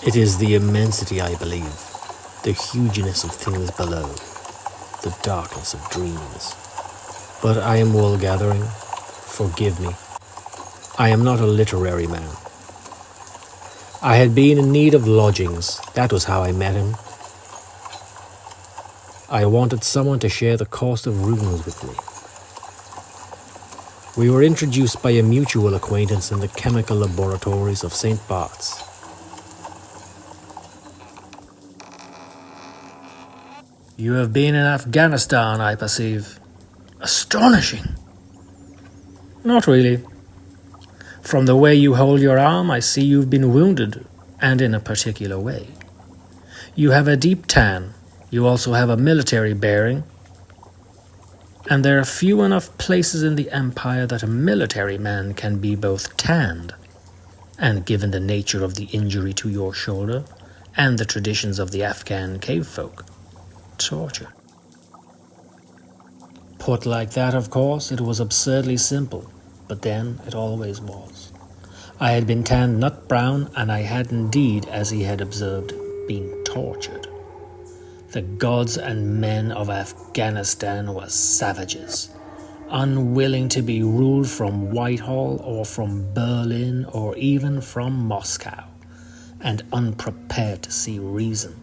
It is the immensity, I believe, the hugeness of things below, the darkness of dreams. But I am wool gathering. Forgive me. I am not a literary man. I had been in need of lodgings. That was how I met him. I wanted someone to share the cost of rooms with me. We were introduced by a mutual acquaintance in the chemical laboratories of St. Bart's. You have been in Afghanistan, I perceive. Astonishing. Not really. From the way you hold your arm, I see you've been wounded, and in a particular way. You have a deep tan. You also have a military bearing. And there are few enough places in the empire that a military man can be both tanned, and given the nature of the injury to your shoulder, and the traditions of the Afghan cave folk, torture. Put like that, of course, it was absurdly simple, but then it always was. I had been tanned nut brown, and I had indeed, as he had observed, been tortured. The gods and men of Afghanistan were savages, unwilling to be ruled from Whitehall or from Berlin or even from Moscow, and unprepared to see reason.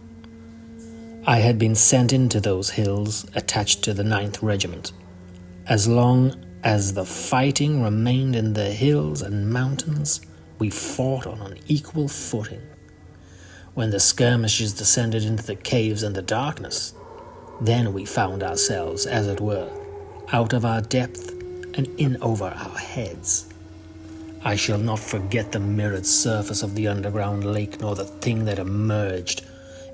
I had been sent into those hills attached to the 9th Regiment. As long as the fighting remained in the hills and mountains, we fought on an equal footing. When the skirmishes descended into the caves and the darkness, then we found ourselves, as it were, out of our depth and in over our heads. I shall not forget the mirrored surface of the underground lake, nor the thing that emerged,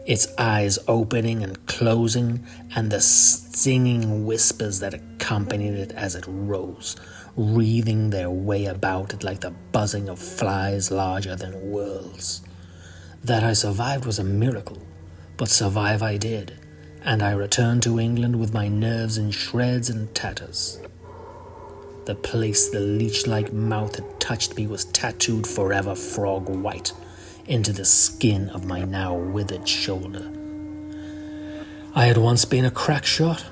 its eyes opening and closing, and the singing whispers that accompanied it as it rose, wreathing their way about it like the buzzing of flies larger than worlds. That I survived was a miracle, but survive I did, and I returned to England with my nerves in shreds and tatters. The place the leech-like mouth had touched me was tattooed forever frog white into the skin of my now withered shoulder. I had once been a crack shot.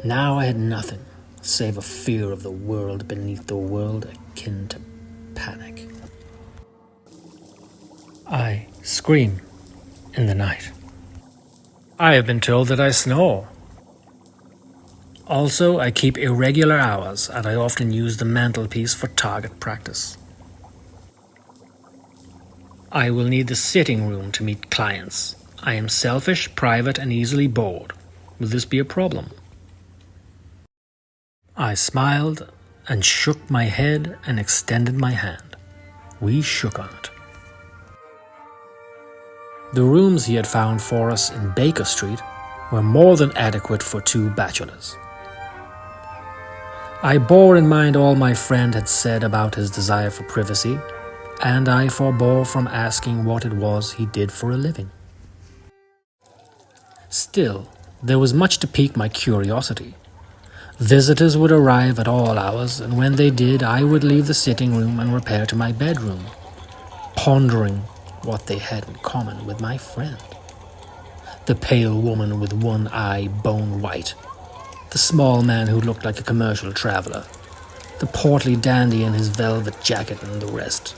Now I had nothing, save a fear of the world beneath the world akin to panic. I scream in the night. I have been told that I snore. Also, I keep irregular hours, and I often use the mantelpiece for target practice. I will need the sitting room to meet clients. I am selfish, private, and easily bored. Will this be a problem? I smiled and shook my head and extended my hand. We shook on it. The rooms he had found for us in Baker Street were more than adequate for 2 bachelors. I bore in mind all my friend had said about his desire for privacy, and I forbore from asking what it was he did for a living. Still, there was much to pique my curiosity. Visitors would arrive at all hours, and when they did, I would leave the sitting room and repair to my bedroom, pondering what they had in common with my friend. The pale woman with one eye bone white, the small man who looked like a commercial traveler, the portly dandy in his velvet jacket, and the rest.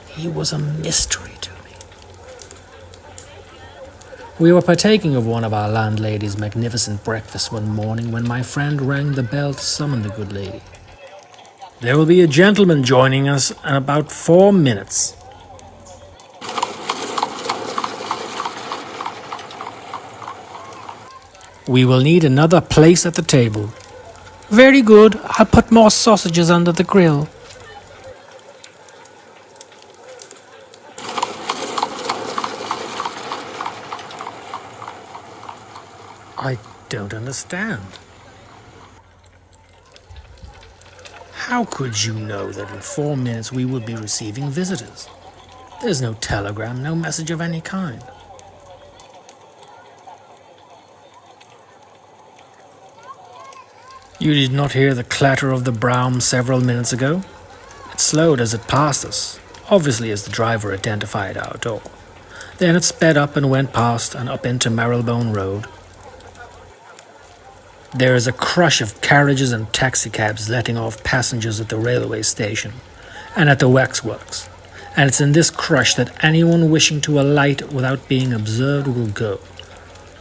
He was a mystery to me. We were partaking of one of our landlady's magnificent breakfasts one morning when my friend rang the bell to summon the good lady. There will be a gentleman joining us in about 4 minutes. We will need another place at the table. Very good. I'll put more sausages under the grill. I don't understand. How could you know that in 4 minutes we would be receiving visitors? There's no telegram, no message of any kind. You did not hear the clatter of the brougham several minutes ago? It slowed as it passed us, obviously as the driver identified our door. Then it sped up and went past and up into Marylebone Road. There is a crush of carriages and taxicabs letting off passengers at the railway station and at the waxworks, and it's in this crush that anyone wishing to alight without being observed will go.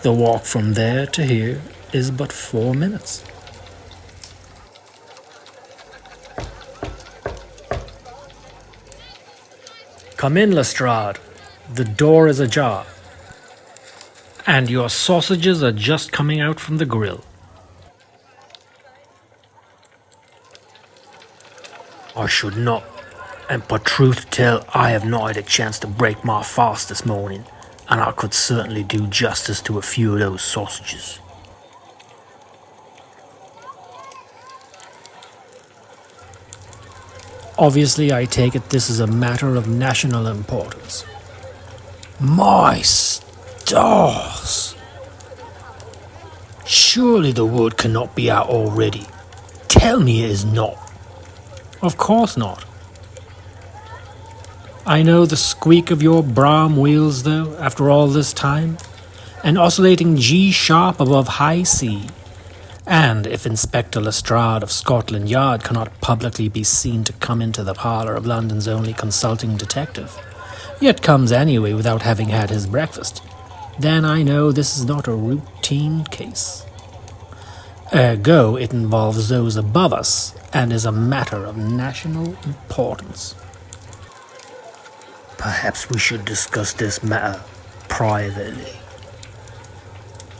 The walk from there to here is but 4 minutes. Come in, Lestrade. The door is ajar, and your sausages are just coming out from the grill. I should not, and for truth to tell, I have not had a chance to break my fast this morning, and I could certainly do justice to a few of those sausages. Obviously, I take it this is a matter of national importance. My stars! Surely the word cannot be out already. Tell me it is not. Of course not. I know the squeak of your Bram wheels, though, after all this time, an oscillating G-sharp above high C. And if Inspector Lestrade of Scotland Yard cannot publicly be seen to come into the parlour of London's only consulting detective, yet comes anyway without having had his breakfast, then I know this is not a routine case. Ergo, it involves those above us and is a matter of national importance. Perhaps we should discuss this matter privately.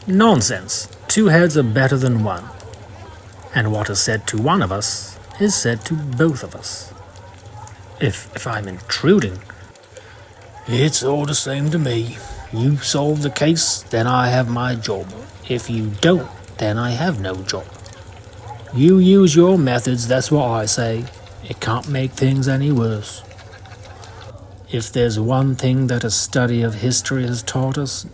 Nonsense. 2 heads are better than one. And what is said to one of us is said to both of us. If I'm intruding, it's all the same to me. You solve the case, then I have my job. If you don't, then I have no job. You use your methods, that's what I say. It can't make things any worse. If there's one thing that a study of history has taught us,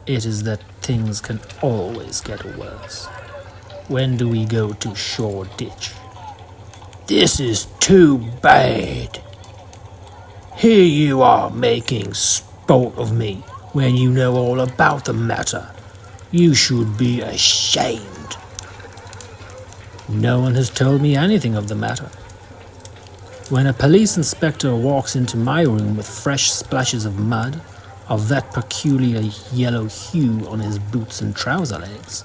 it is that things can always get worse. When do we go to Shoreditch? This is too bad. Here you are making sport of me when you know all about the matter. You should be ashamed. No one has told me anything of the matter. When a police inspector walks into my room with fresh splashes of mud, of that peculiar yellow hue on his boots and trouser legs,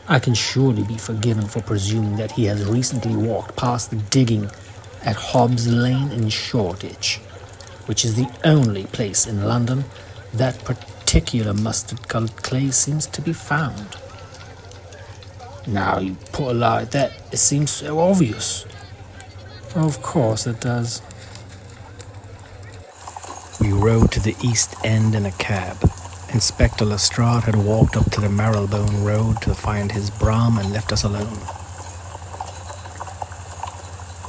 I can surely be forgiven for presuming that he has recently walked past the digging at Hobbs Lane in Shoreditch, which is the only place in London that particular mustard-coloured clay seems to be found. Now you put it like that, it seems so obvious. Of course it does. We rode to the East End in a cab. Inspector Lestrade had walked up to the Marylebone Road to find his brougham and left us alone.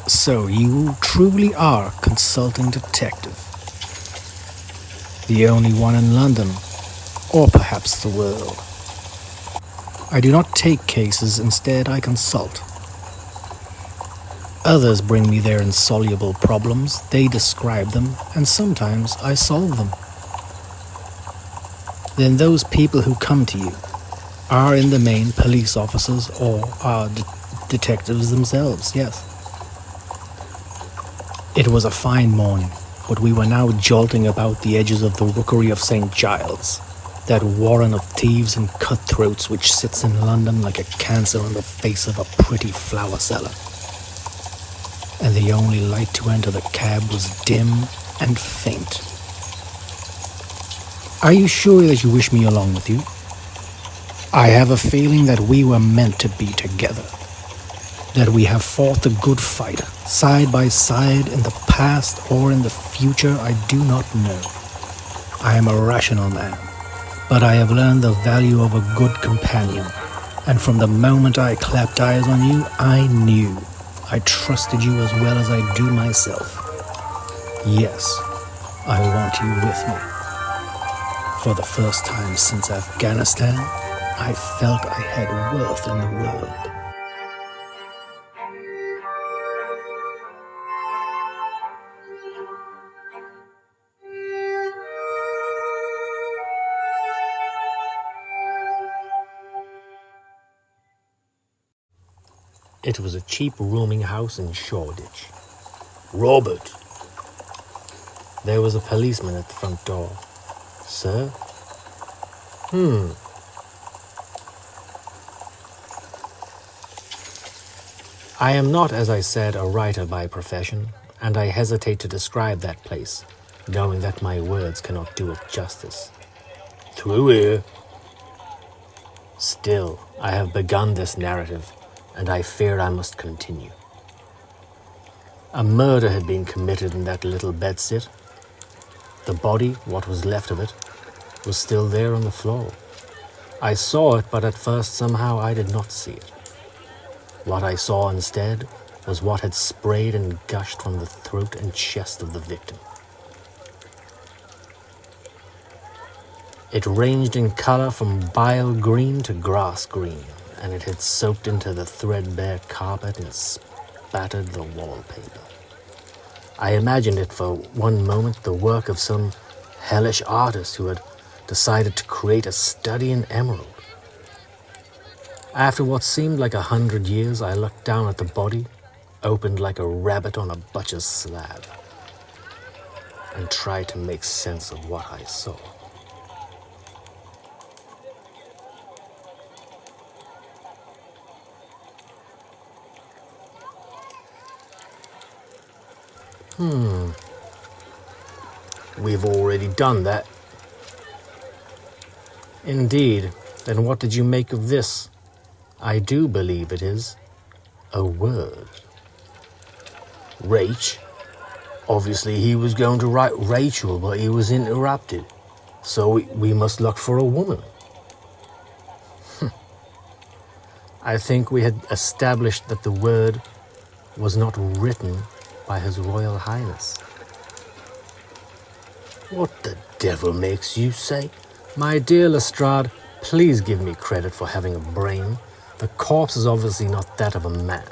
So you truly are consulting detective. The only one in London, or perhaps the world. I do not take cases, instead I consult. Others bring me their insoluble problems, they describe them, and sometimes I solve them. Then those people who come to you are in the main police officers or are detectives themselves, yes. It was a fine morning, but we were now jolting about the edges of the rookery of St. Giles, that warren of thieves and cutthroats which sits in London like a cancer on the face of a pretty flower seller. And the only light to enter the cab was dim and faint. Are you sure that you wish me along with you? I have a feeling that we were meant to be together. That we have fought the good fight, side by side, in the past or in the future, I do not know. I am a rational man, but I have learned the value of a good companion, and from the moment I clapped eyes on you, I knew. I trusted you as well as I do myself. Yes, I want you with me. For the first time since Afghanistan, I felt I had worth in the world. It was a cheap rooming house in Shoreditch. Robert! There was a policeman at the front door. Sir? I am not, as I said, a writer by profession, and I hesitate to describe that place, knowing that my words cannot do it justice. Through here. Still, I have begun this narrative, and I fear I must continue. A murder had been committed in that little bedsit. The body, what was left of it, was still there on the floor. I saw it, but at first somehow I did not see it. What I saw instead was what had sprayed and gushed from the throat and chest of the victim. It ranged in color from bile green to grass green, and it had soaked into the threadbare carpet and spattered the wallpaper. I imagined it for one moment the work of some hellish artist who had decided to create a study in emerald. After what seemed like 100 years, I looked down at the body, opened like a rabbit on a butcher's slab, and tried to make sense of what I saw. We've already done that. Indeed. Then what did you make of this? I do believe it is a word. Rach. Obviously he was going to write Rachel, but he was interrupted. So we must look for a woman. I think we had established that the word was not written by His Royal Highness. What the devil makes you say? My dear Lestrade, please give me credit for having a brain. The corpse is obviously not that of a man.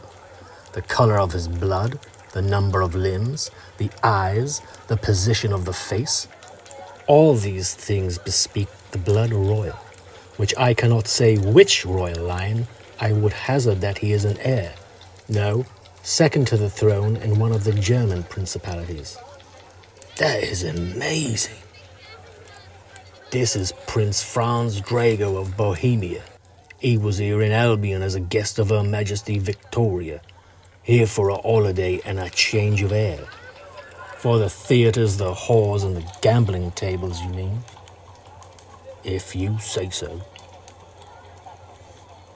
The color of his blood, the number of limbs, the eyes, the position of the face, all these things bespeak the blood royal, which I cannot say which royal line. I would hazard that he is an heir. No, second to the throne in one of the German principalities. That is amazing. This is Prince Franz Drago of Bohemia. He was here in Albion as a guest of Her Majesty Victoria, here for a holiday and a change of air. For the theatres, the whores, and the gambling tables, you mean? If you say so.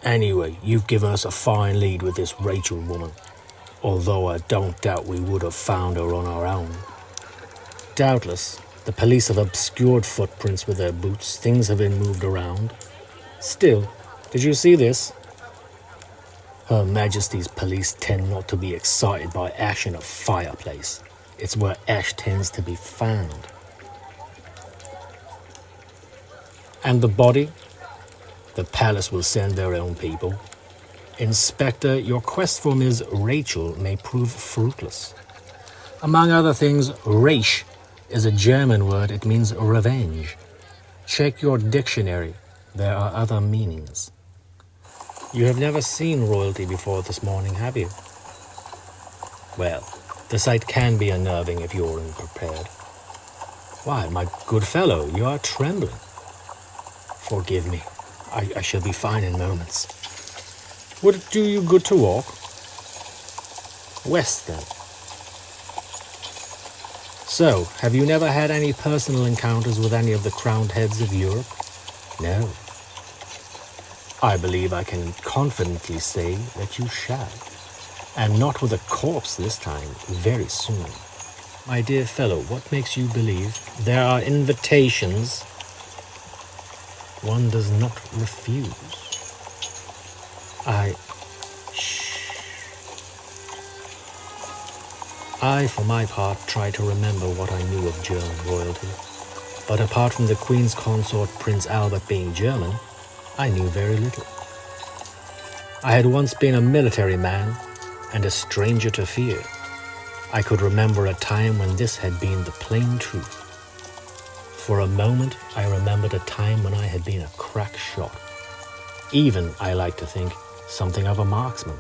Anyway, you've given us a fine lead with this Rachel woman, although I don't doubt we would have found her on our own. Doubtless, the police have obscured footprints with their boots. Things have been moved around. Still, did you see this? Her Majesty's police tend not to be excited by ash in a fireplace. It's where ash tends to be found. And the body? The palace will send their own people. Inspector, your quest for Ms. Rachel may prove fruitless. Among other things, Reich is a German word. It means revenge. Check your dictionary. There are other meanings. You have never seen royalty before this morning, have you? Well, the sight can be unnerving if you're unprepared. Why, my good fellow, you are trembling. Forgive me. I shall be fine in moments. Would it do you good to walk? West, then. So, have you never had any personal encounters with any of the crowned heads of Europe? No. I believe I can confidently say that you shall. And not with a corpse this time, very soon. My dear fellow, what makes you believe there are invitations one does not refuse? I, for my part, try to remember what I knew of German royalty. But apart from the Queen's consort Prince Albert being German, I knew very little. I had once been a military man and a stranger to fear. I could remember a time when this had been the plain truth. For a moment, I remembered a time when I had been a crack shot. Even, I like to think, something of a marksman.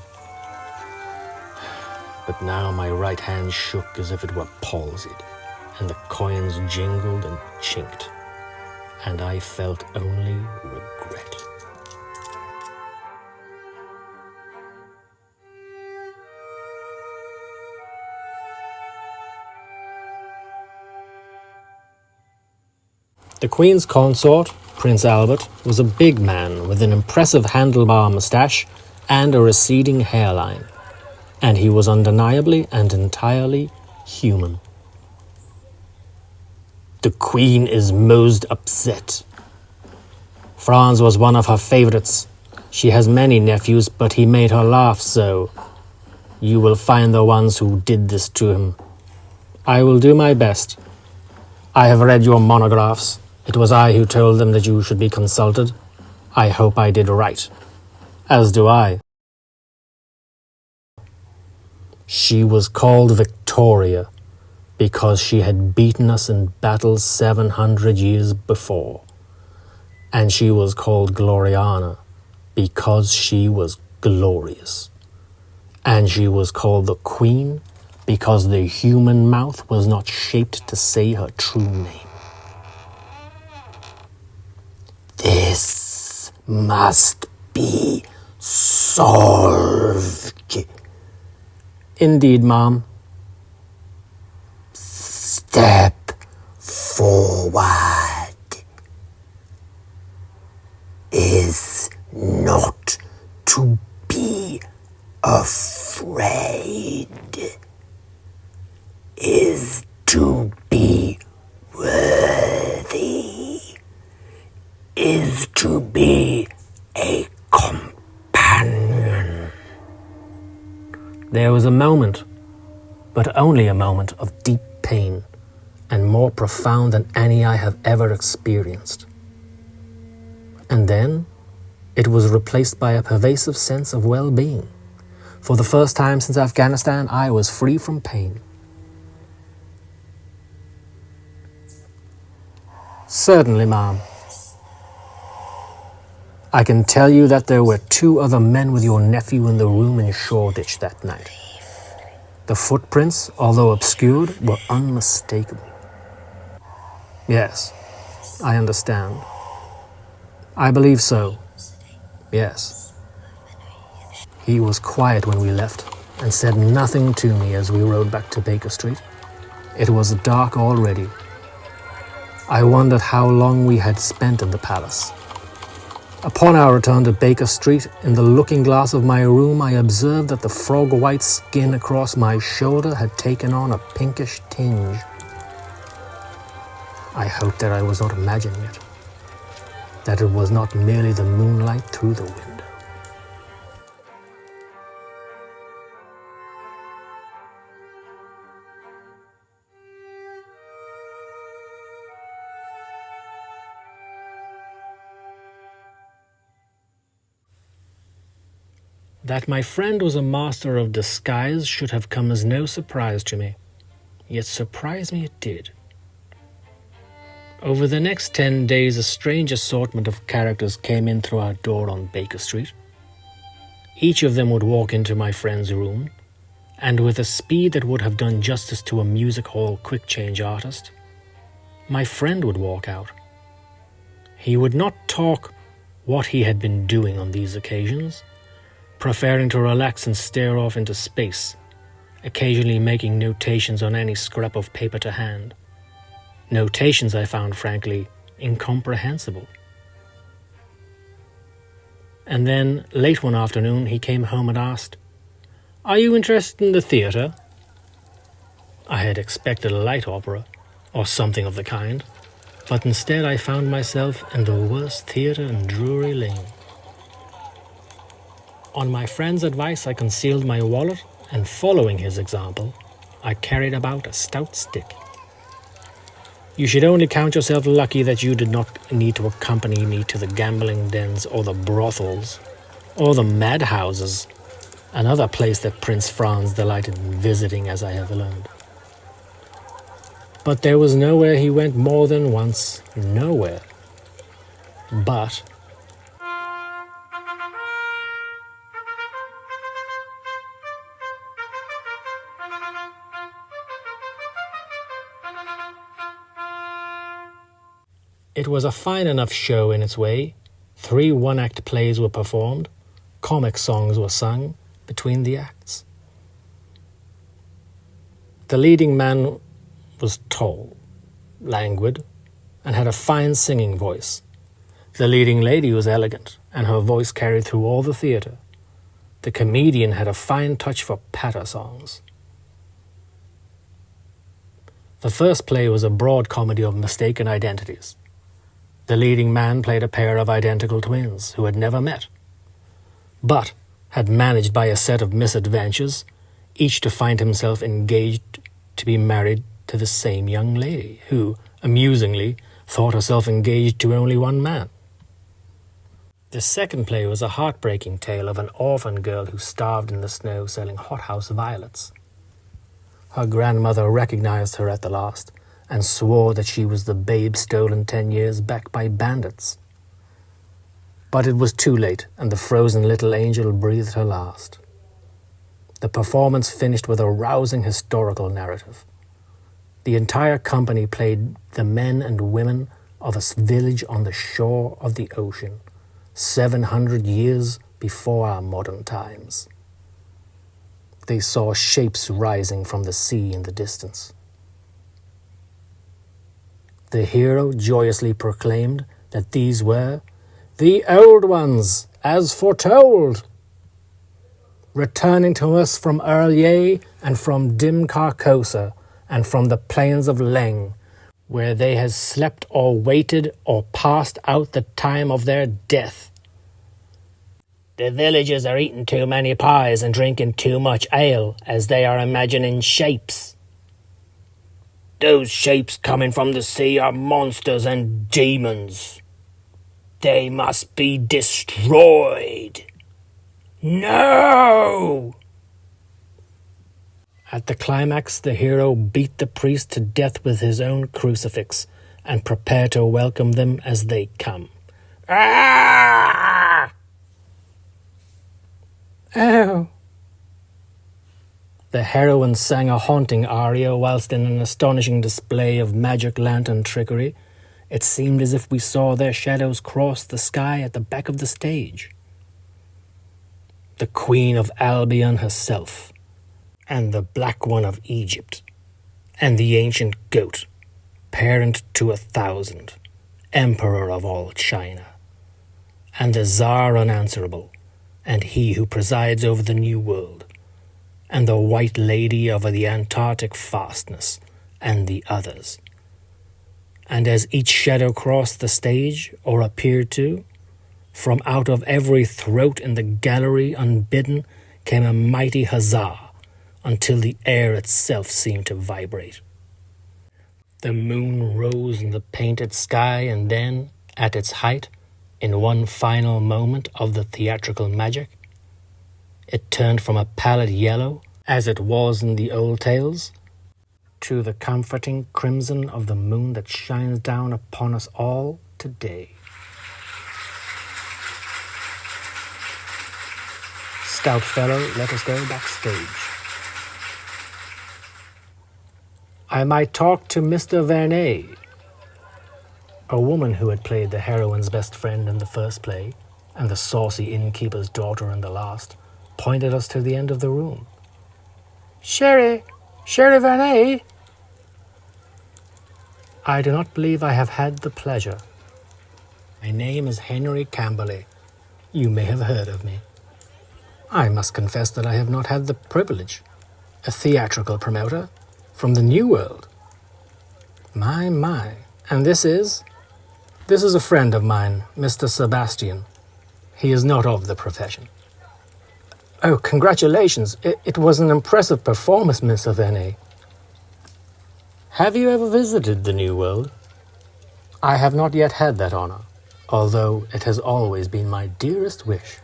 but now my right hand shook as if it were palsied, and the coins jingled and chinked, and I felt only regret. The Queen's consort, Prince Albert, was a big man with an impressive handlebar moustache and a receding hairline, and he was undeniably and entirely human. The Queen is most upset. Franz was one of her favorites. She has many nephews, but he made her laugh so. You will find the ones who did this to him. I will do my best. I have read your monographs. It was I who told them that you should be consulted. I hope I did right. As do I. She was called Victoria because she had beaten us in battle 700 years before. And she was called Gloriana because she was glorious. And she was called the Queen because the human mouth was not shaped to say her true name. This must be solved. Indeed, ma'am. Step forward. Is not to be afraid. Is to be worthy. Is to be a companion. There was a moment, but only a moment, of deep pain, and more profound than any I have ever experienced. And then it was replaced by a pervasive sense of well-being. For the first time since Afghanistan, I was free from pain. Certainly, ma'am. I can tell you that there were 2 other men with your nephew in the room in Shoreditch that night. The footprints, although obscured, were unmistakable. Yes, I understand. I believe so. Yes. He was quiet when we left and said nothing to me as we rode back to Baker Street. It was dark already. I wondered how long we had spent in the palace. Upon our return to Baker Street, in the looking glass of my room, I observed that the frog-white skin across my shoulder had taken on a pinkish tinge. I hoped that I was not imagining it, that it was not merely the moonlight through the window. That my friend was a master of disguise should have come as no surprise to me, yet surprise me it did. Over the next 10 days, a strange assortment of characters came in through our door on Baker Street. Each of them would walk into my friend's room, and with a speed that would have done justice to a music hall quick-change artist, my friend would walk out. He would not talk what he had been doing on these occasions, preferring to relax and stare off into space, occasionally making notations on any scrap of paper to hand. Notations I found, frankly, incomprehensible. And then, late one afternoon, he came home and asked, "Are you interested in the theatre?" I had expected a light opera, or something of the kind, but instead I found myself in the worst theatre in Drury Lane. On my friend's advice, I concealed my wallet, and following his example, I carried about a stout stick. You should only count yourself lucky that you did not need to accompany me to the gambling dens or the brothels or the madhouses, another place that Prince Franz delighted in visiting, as I have learned. But there was nowhere he went more than once, nowhere. But It was a fine enough show in its way. 3 one-act plays were performed. Comic songs were sung between the acts. The leading man was tall, languid, and had a fine singing voice. The leading lady was elegant, and her voice carried through all the theatre. The comedian had a fine touch for patter songs. The first play was a broad comedy of mistaken identities. The leading man played a pair of identical twins who had never met, but had managed by a set of misadventures each to find himself engaged to be married to the same young lady, who, amusingly, thought herself engaged to only one man. The second play was a heartbreaking tale of an orphan girl who starved in the snow selling hothouse violets. Her grandmother recognized her at the last and swore that she was the babe stolen 10 years back by bandits. But it was too late, and the frozen little angel breathed her last. The performance finished with a rousing historical narrative. The entire company played the men and women of a village on the shore of the ocean, 700 years before our modern times. They saw shapes rising from the sea in the distance. The hero joyously proclaimed that these were the old ones, as foretold, returning to us from Earlier and from dim Carcosa and from the plains of Leng, where they has slept or waited or passed out the time of their death. The villagers are eating too many pies and drinking too much ale, as they are imagining shapes. Those shapes coming from the sea are monsters and demons. They must be destroyed. No! At the climax, the hero beat the priest to death with his own crucifix and prepared to welcome them as they come. Ah! Oh! The heroine sang a haunting aria whilst in an astonishing display of magic lantern trickery. It seemed as if we saw their shadows cross the sky at the back of the stage. The Queen of Albion herself, and the Black One of Egypt, and the ancient goat, parent to 1,000, emperor of all China, and the Tsar unanswerable, and he who presides over the New World, and the White Lady of the Antarctic fastness, and the others. And as each shadow crossed the stage, or appeared to, from out of every throat in the gallery unbidden came a mighty huzzah, until the air itself seemed to vibrate. The moon rose in the painted sky, and then, at its height, in one final moment of the theatrical magic, it turned from a pallid yellow, as it was in the old tales, to the comforting crimson of the moon that shines down upon us all today. Stout fellow, let us go backstage. I might talk to Mr. Vernet. A woman who had played the heroine's best friend in the first play, and the saucy innkeeper's daughter in the last, pointed us to the end of the room. Sherry Vernet? I do not believe I have had the pleasure. My name is Henry Camberley. You may have heard of me. I must confess that I have not had the privilege. A theatrical promoter from the New World. My. And this is a friend of mine, Mr. Sebastian. He is not of the profession. Oh, congratulations. It was an impressive performance, Miss Vernet. Have you ever visited the New World? I have not yet had that honor, although it has always been my dearest wish.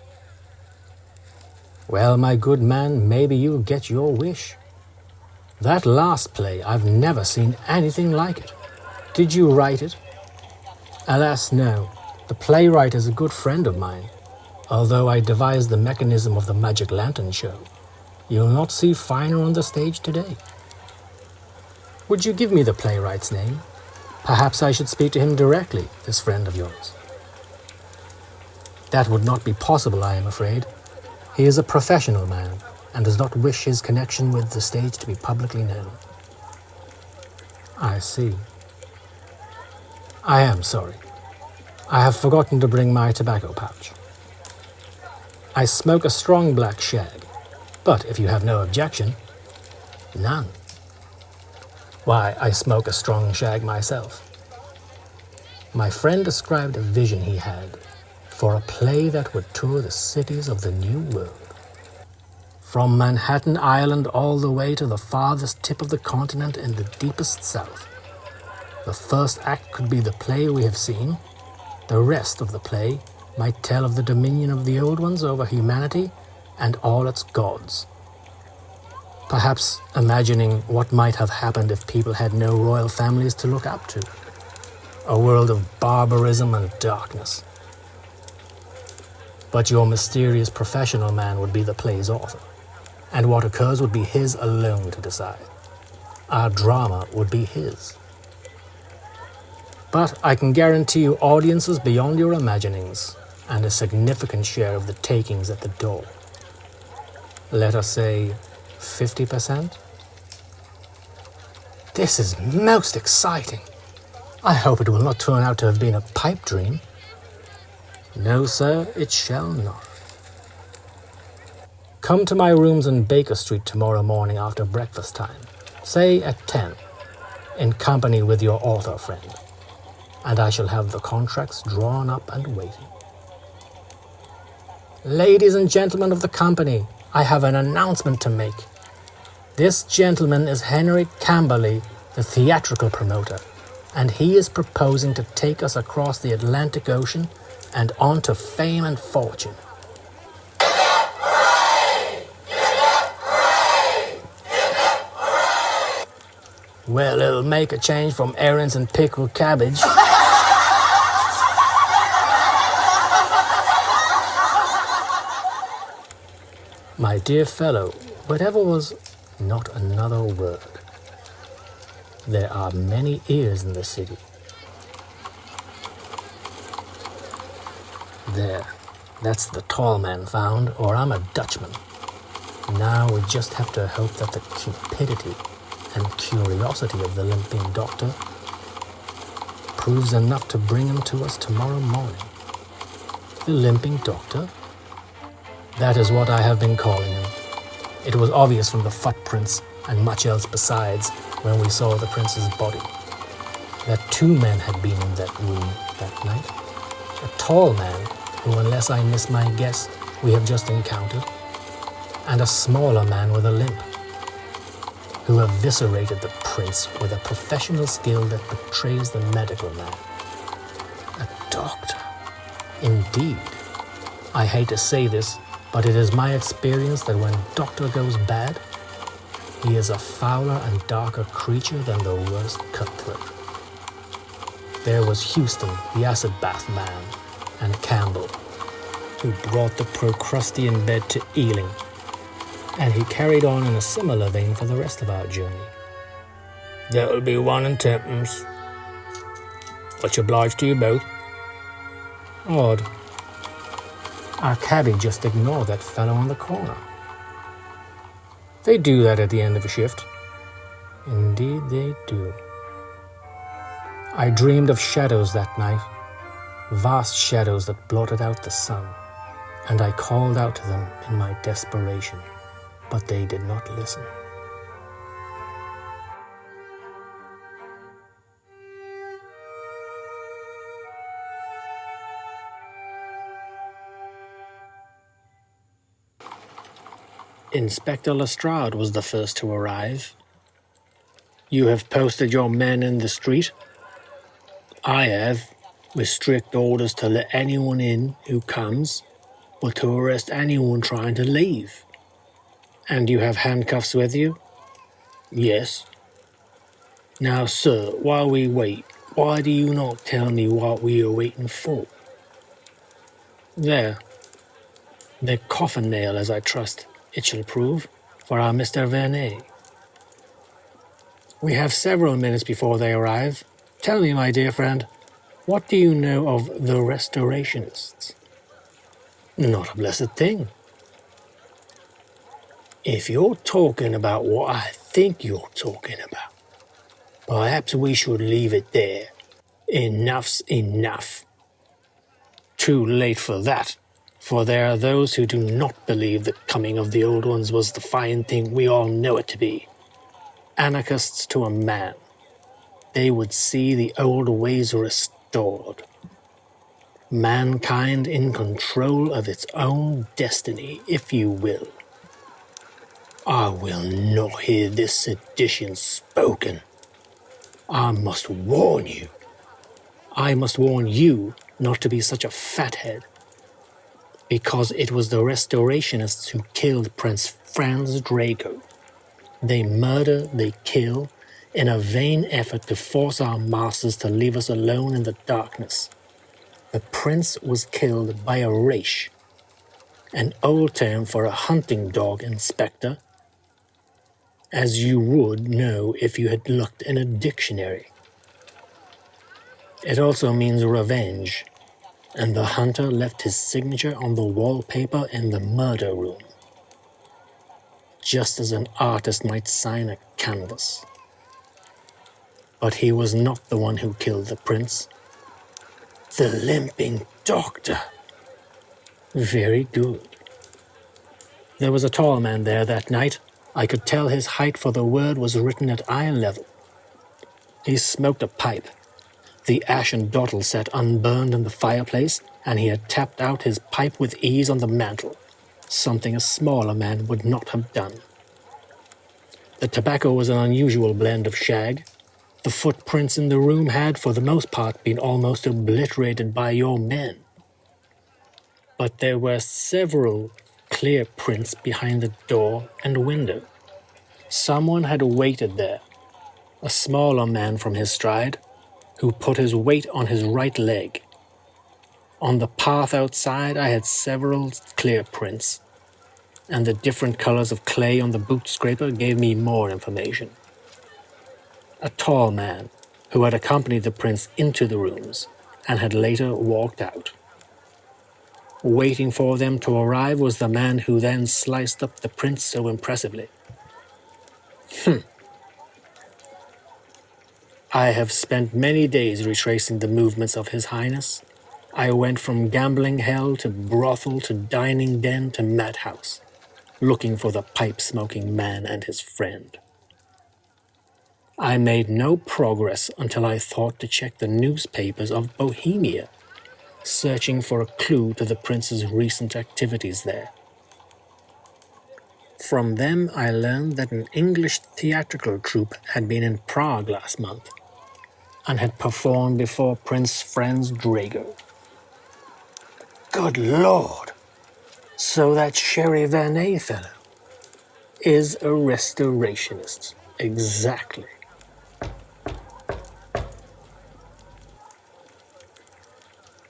Well, my good man, maybe you'll get your wish. That last play, I've never seen anything like it. Did you write it? Alas, no. The playwright is a good friend of mine, although I devised the mechanism of the magic lantern show. You'll not see finer on the stage today. Would you give me the playwright's name? Perhaps I should speak to him directly, this friend of yours. That would not be possible, I am afraid. He is a professional man, and does not wish his connection with the stage to be publicly known. I see. I am sorry. I have forgotten to bring my tobacco pouch. I smoke a strong black shag, but if you have no objection, none. Why, I smoke a strong shag myself. My friend described a vision he had for a play that would tour the cities of the New World. From Manhattan Island all the way to the farthest tip of the continent in the deepest south. The first act could be the play we have seen. The rest of the play might tell of the dominion of the Old Ones over humanity and all its gods. Perhaps imagining what might have happened if people had no royal families to look up to. A world of barbarism and darkness. But your mysterious professional man would be the play's author, and what occurs would be his alone to decide. Our drama would be his. But I can guarantee you audiences beyond your imaginings, and a significant share of the takings at the door. Let us say 50%? This is most exciting. I hope it will not turn out to have been a pipe dream. No, sir, it shall not. Come to my rooms in Baker Street tomorrow morning after breakfast time, say at 10, in company with your author friend, and I shall have the contracts drawn up and waiting. Ladies and gentlemen of the company, I have an announcement to make. This gentleman is Henry Camberley, the theatrical promoter, and he is proposing to take us across the Atlantic Ocean and on to fame and fortune. Well, it'll make a change from errands and pickled cabbage. My dear fellow, whatever was not another word. There are many ears in the city. There, that's the tall man found, or I'm a Dutchman. Now we just have to hope that the cupidity and curiosity of the limping doctor proves enough to bring him to us tomorrow morning. The limping doctor? That is what I have been calling him. It was obvious from the footprints and much else besides when we saw the prince's body that two men had been in that room that night. A tall man, who, unless I miss my guess, we have just encountered, and a smaller man with a limp, who eviscerated the prince with a professional skill that betrays the medical man. A doctor. Indeed. I hate to say this, but it is my experience that when a doctor goes bad, he is a fouler and darker creature than the worst cutthroat. There was Houston, the acid bath man, and Campbell, who brought the Procrustean bed to Ealing, and he carried on in a similar vein for the rest of our journey. There'll be one in Thames. Much obliged to you both. Odd. Our cabbie just ignored that fellow on the corner. They do that at the end of a shift. Indeed they do. I dreamed of shadows that night, vast shadows that blotted out the sun, and I called out to them in my desperation, but they did not listen. Inspector Lestrade was the first to arrive. You have posted your men in the street? I have, with strict orders to let anyone in who comes, or to arrest anyone trying to leave. And you have handcuffs with you? Yes. Now, sir, while we wait, why do you not tell me what we are waiting for? There. The coffin nail, as I trust it shall prove, for our Mr. Vernet. We have several minutes before they arrive, Tell me, my dear friend, what do you know of the restorationists? Not a blessed thing. If you're talking about what I think you're talking about, perhaps we should leave it there. Enough's enough. Too late for that, for there are those who do not believe the coming of the old ones was the fine thing we all know it to be. Anarchists to a man. They would see the old ways restored. Mankind in control of its own destiny, if you will. I will not hear this sedition spoken. I must warn you. I must warn you not to be such a fathead. Because it was the restorationists who killed Prince Franz Draco. They murder, they kill, in a vain effort to force our masters to leave us alone in the darkness. The prince was killed by a raish, an old term for a hunting dog inspector, as you would know if you had looked in a dictionary. It also means revenge, and the hunter left his signature on the wallpaper in the murder room, just as an artist might sign a canvas. But he was not the one who killed the prince. The limping doctor. Very good. There was a tall man there that night. I could tell his height, for the word was written at eye level. He smoked a pipe. The ashen dottle sat unburned in the fireplace, and he had tapped out his pipe with ease on the mantel, something a smaller man would not have done. The tobacco was an unusual blend of shag. The footprints in the room had, for the most part, been almost obliterated by your men. But there were several clear prints behind the door and window. Someone had waited there, a smaller man from his stride, who put his weight on his right leg. On the path outside I had several clear prints, and the different colors of clay on the boot scraper gave me more information. A tall man, who had accompanied the prince into the rooms, and had later walked out. Waiting for them to arrive was the man who then sliced up the prince so impressively. I have spent many days retracing the movements of His Highness. I went from gambling hell to brothel to dining den to madhouse, looking for the pipe-smoking man and his friend. I made no progress until I thought to check the newspapers of Bohemia, searching for a clue to the prince's recent activities there. From them I learned that an English theatrical troupe had been in Prague last month, and had performed before Prince Franz Drago. Good Lord! So that Sherry Vernet fellow is a restorationist. Exactly.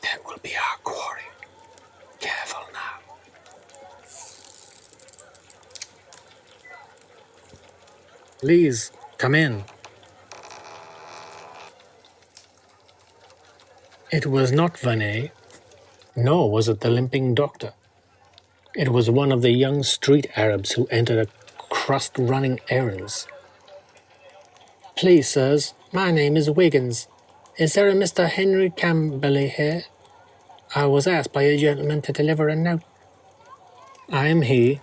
That will be our quarry. Careful now. Please, come in. It was not Vernet, nor was it the limping doctor. It was one of the young street Arabs who entered a crust running errands. Please, sirs, my name is Wiggins. Is there a Mr. Henry Campbell here? I was asked by a gentleman to deliver a note. I am he.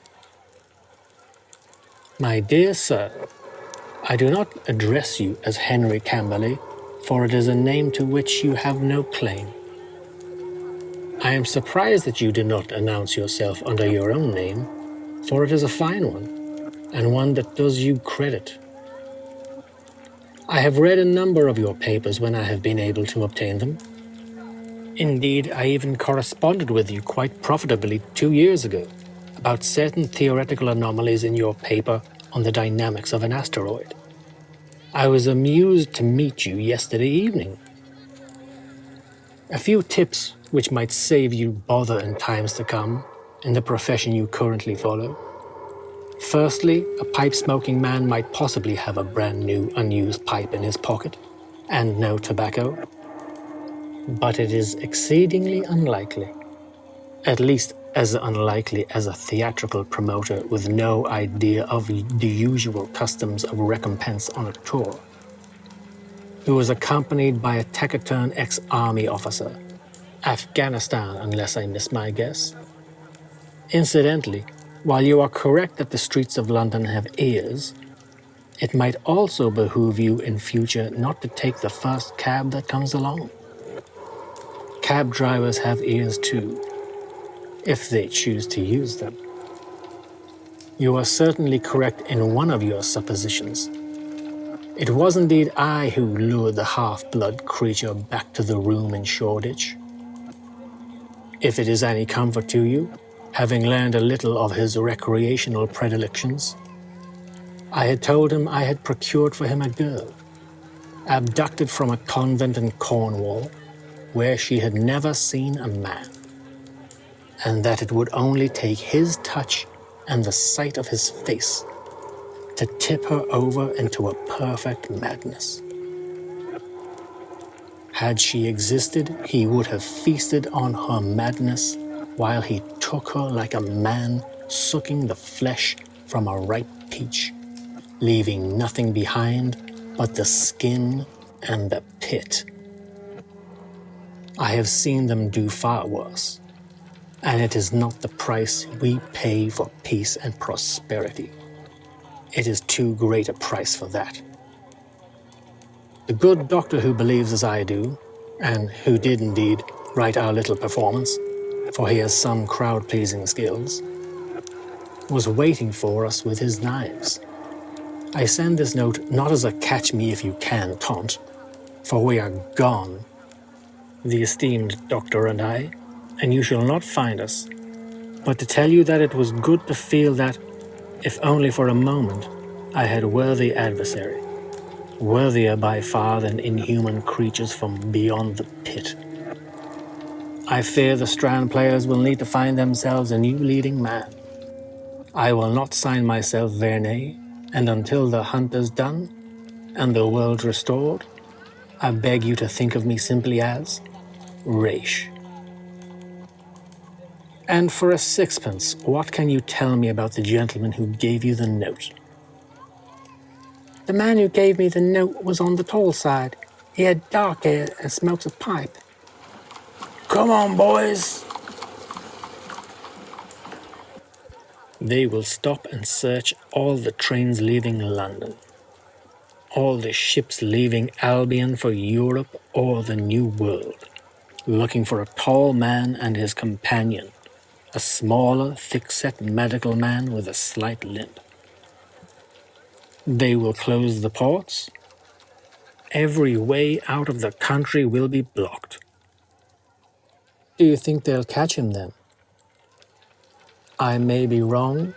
My dear sir, I do not address you as Henry Campbell, for it is a name to which you have no claim. I am surprised that you did not announce yourself under your own name, for it is a fine one, and one that does you credit. I have read a number of your papers when I have been able to obtain them. Indeed, I even corresponded with you quite profitably 2 years ago about certain theoretical anomalies in your paper on the dynamics of an asteroid. I was amused to meet you yesterday evening. A few tips which might save you bother in times to come in the profession you currently follow. Firstly, a pipe-smoking man might possibly have a brand new, unused pipe in his pocket. and no tobacco. But it is exceedingly unlikely, at least as unlikely as a theatrical promoter with no idea of the usual customs of recompense on a tour, who was accompanied by a taciturn ex-army officer, Afghanistan unless I miss my guess. Incidentally, while you are correct that the streets of London have ears, it might also behoove you in future not to take the first cab that comes along. Cab drivers have ears too, if they choose to use them. You are certainly correct in one of your suppositions. It was indeed I who lured the half-blood creature back to the room in Shoreditch. If it is any comfort to you, having learned a little of his recreational predilections, I had told him I had procured for him a girl, abducted from a convent in Cornwall, where she had never seen a man, and that it would only take his touch and the sight of his face to tip her over into a perfect madness. Had she existed, he would have feasted on her madness while he took her like a man sucking the flesh from a ripe peach, leaving nothing behind but the skin and the pit. I have seen them do far worse, and it is not the price we pay for peace and prosperity. It is too great a price for that. The good doctor who believes as I do, and who did indeed write our little performance, for he has some crowd-pleasing skills, was waiting for us with his knives. I send this note not as a catch-me-if-you-can taunt, for we are gone, the esteemed doctor and I, and you shall not find us, but to tell you that it was good to feel that, if only for a moment, I had a worthy adversary, worthier by far than inhuman creatures from beyond the pit. I fear the Strand players will need to find themselves a new leading man. I will not sign myself Vernet, and until the hunt is done, and the world restored, I beg you to think of me simply as Raish. And for a sixpence, what can you tell me about the gentleman who gave you the note? The man who gave me the note was on the tall side. He had dark hair and smokes a pipe. Come on, boys! They will stop and search all the trains leaving London, all the ships leaving Albion for Europe or the New World, looking for a tall man and his companion, a smaller, thick-set medical man with a slight limp. They will close the ports. Every way out of the country will be blocked. Do you think they'll catch him then? I may be wrong,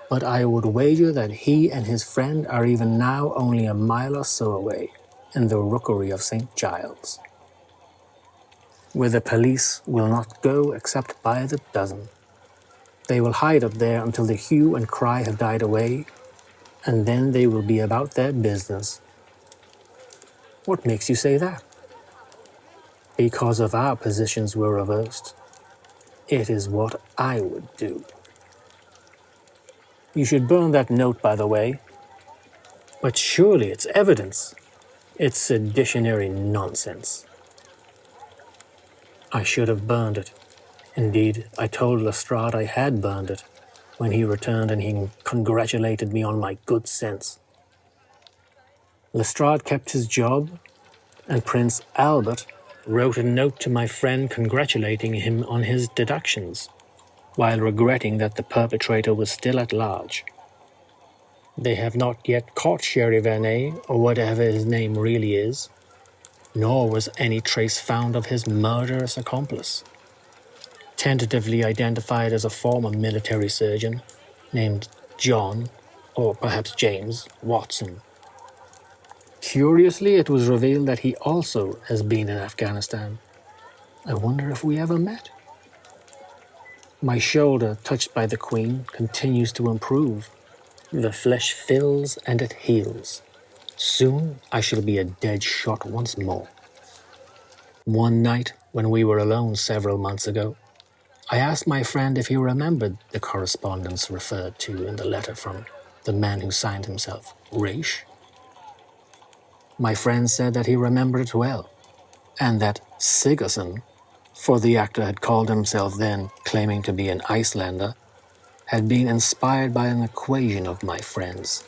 but I would wager that he and his friend are even now only a mile or so away in the rookery of St. Giles, where the police will not go except by the dozen. They will hide up there until the hue and cry have died away, and then they will be about their business. What makes you say that? Because if our positions were reversed, it is what I would do. You should burn that note, by the way. But surely it's evidence. It's seditionary nonsense. I should have burned it. Indeed, I told Lestrade I had burned it when he returned and he congratulated me on my good sense. Lestrade kept his job, and Prince Albert wrote a note to my friend congratulating him on his deductions, while regretting that the perpetrator was still at large. They have not yet caught Sherry Vernet, or whatever his name really is, nor was any trace found of his murderous accomplice, tentatively identified as a former military surgeon named John, or perhaps James, Watson. Curiously, it was revealed that he also has been in Afghanistan. I wonder if we ever met. My shoulder, touched by the Queen, continues to improve. The flesh fills and it heals. Soon I shall be a dead shot once more. One night, when we were alone several months ago, I asked my friend if he remembered the correspondence referred to in the letter from the man who signed himself Raish. My friend said that he remembered it well, and that Sigurdsson, for the actor had called himself then, claiming to be an Icelander, had been inspired by an equation of my friend's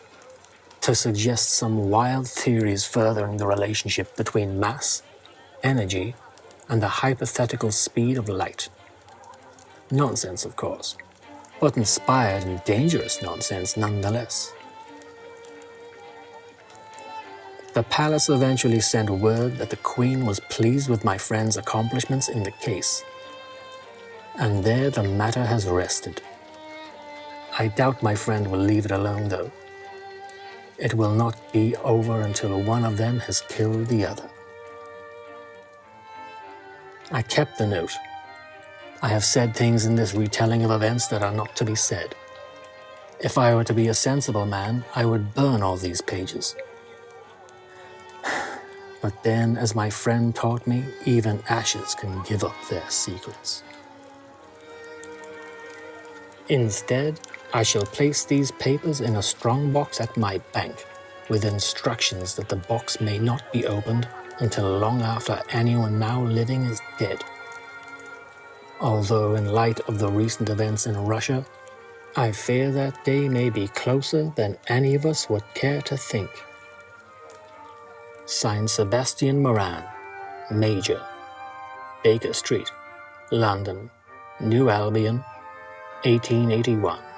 to suggest some wild theories furthering the relationship between mass, energy, and the hypothetical speed of light. Nonsense, of course, but inspired and dangerous nonsense nonetheless. The palace eventually sent word that the Queen was pleased with my friend's accomplishments in the case, and there the matter has rested. I doubt my friend will leave it alone, though. It will not be over until one of them has killed the other. I kept the note. I have said things in this retelling of events that are not to be said. If I were to be a sensible man, I would burn all these pages. But then, as my friend taught me, even ashes can give up their secrets. Instead, I shall place these papers in a strong box at my bank, with instructions that the box may not be opened until long after anyone now living is dead. Although in light of the recent events in Russia, I fear that day may be closer than any of us would care to think. Signed Sebastian Moran, Major, Baker Street, London, New Albion, 1881.